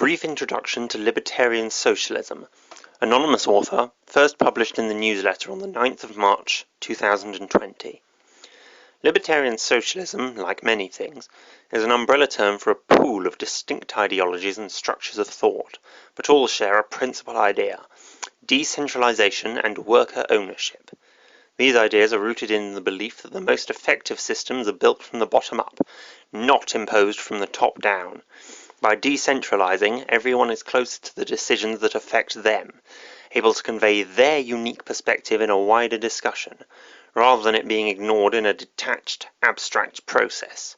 Brief Introduction to Libertarian Socialism. Anonymous author, first published in the newsletter on the 9th of March 2020. Libertarian socialism, like many things, is an umbrella term for a pool of distinct ideologies and structures of thought, but all share a principal idea: decentralization and worker ownership. These ideas are rooted in the belief that the most effective systems are built from the bottom up, not imposed from the top down. By decentralizing, everyone is closer to the decisions that affect them, able to convey their unique perspective in a wider discussion, rather than it being ignored in a detached, abstract process.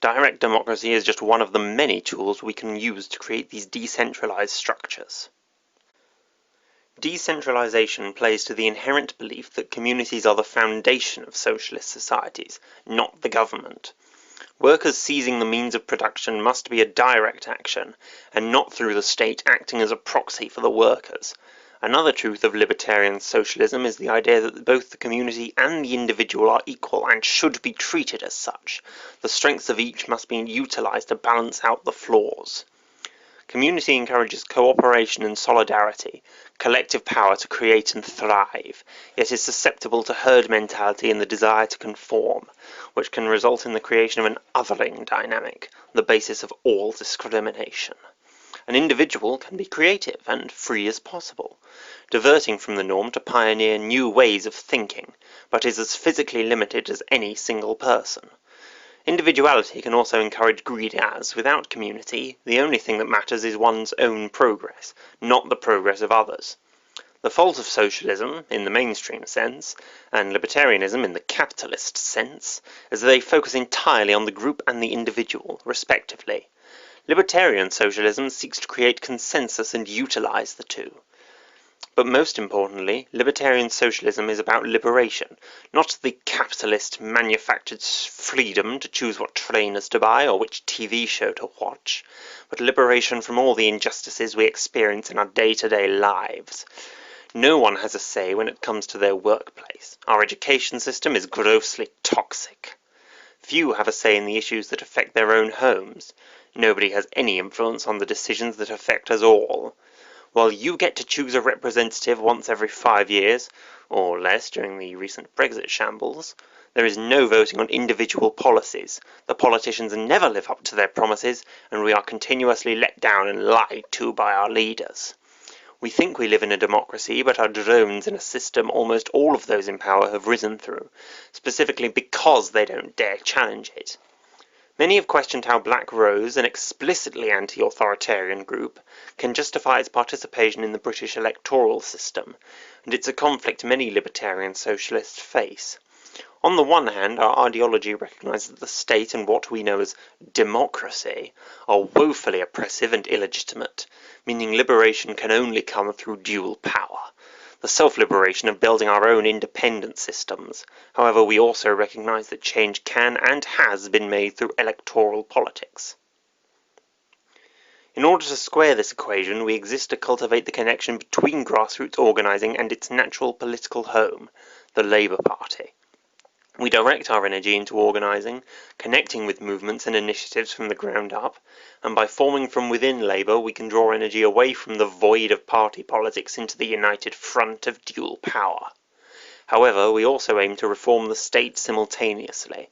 Direct democracy is just one of the many tools we can use to create these decentralized structures. Decentralization plays to the inherent belief that communities are the foundation of socialist societies, not the government. Workers seizing the means of production must be a direct action, and not through the state acting as a proxy for the workers. Another truth of libertarian socialism is the idea that both the community and the individual are equal and should be treated as such. The strengths of each must be utilized to balance out the flaws. Community encourages cooperation and solidarity, collective power to create and thrive, yet is susceptible to herd mentality and the desire to conform, which can result in the creation of an othering dynamic, the basis of all discrimination. An individual can be creative and free as possible, diverting from the norm to pioneer new ways of thinking, but is as physically limited as any single person. Individuality can also encourage greed as, without community, the only thing that matters is one's own progress, not the progress of others. The fault of socialism, in the mainstream sense, and libertarianism in the capitalist sense, is that they focus entirely on the group and the individual, respectively. Libertarian socialism seeks to create consensus and utilize the two. But most importantly, libertarian socialism is about liberation, not the capitalist manufactured freedom to choose what trainers to buy or which TV show to watch, but liberation from all the injustices we experience in our day-to-day lives. No one has a say when it comes to their workplace. Our education system is grossly toxic. Few have a say in the issues that affect their own homes. Nobody has any influence on the decisions that affect us all. While you get to choose a representative once every 5 years, or less during the recent Brexit shambles, there is no voting on individual policies. The politicians never live up to their promises, and we are continuously let down and lied to by our leaders. We think we live in a democracy, but are drones in a system almost all of those in power have risen through, specifically because they don't dare challenge it. Many have questioned how Black Rose, an explicitly anti-authoritarian group, can justify its participation in the British electoral system, and it's a conflict many libertarian socialists face. On the one hand, our ideology recognises that the state and what we know as democracy are woefully oppressive and illegitimate, meaning liberation can only come through dual power, the self-liberation of building our own independent systems. However, we also recognise that change can and has been made through electoral politics. In order to square this equation, we exist to cultivate the connection between grassroots organising and its natural political home, the Labour Party. We direct our energy into organising, connecting with movements and initiatives from the ground up, and by forming from within Labour we can draw energy away from the void of party politics into the united front of dual power. However, we also aim to reform the state simultaneously.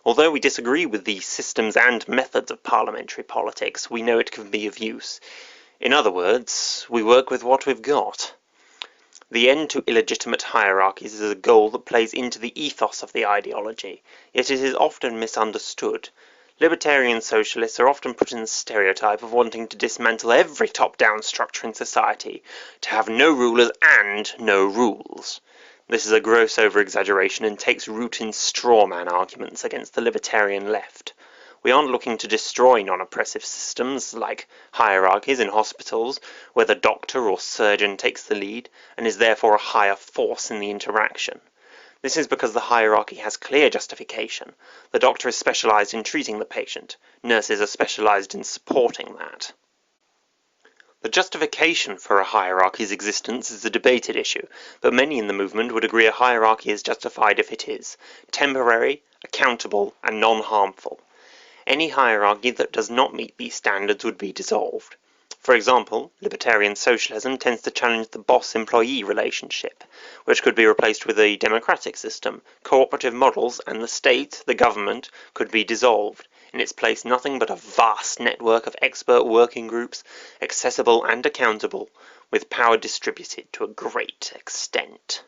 Although we disagree with the systems and methods of parliamentary politics, we know it can be of use. In other words, we work with what we've got. The end to illegitimate hierarchies is a goal that plays into the ethos of the ideology, yet it is often misunderstood. Libertarian socialists are often put in the stereotype of wanting to dismantle every top-down structure in society, to have no rulers and no rules. This is a gross over-exaggeration and takes root in straw-man arguments against the libertarian left. We aren't looking to destroy non-oppressive systems, like hierarchies in hospitals, where the doctor or surgeon takes the lead, and is therefore a higher force in the interaction. This is because the hierarchy has clear justification. The doctor is specialised in treating the patient. Nurses are specialised in supporting that. The justification for a hierarchy's existence is a debated issue, but many in the movement would agree a hierarchy is justified if it is temporary, accountable, and non-harmful. Any hierarchy that does not meet these standards would be dissolved. For example, Libertarian Socialism tends to challenge the boss-employee relationship, which could be replaced with a democratic system. Cooperative models and the state, the government, could be dissolved. In its place, nothing but a vast network of expert working groups, accessible and accountable, with power distributed to a great extent.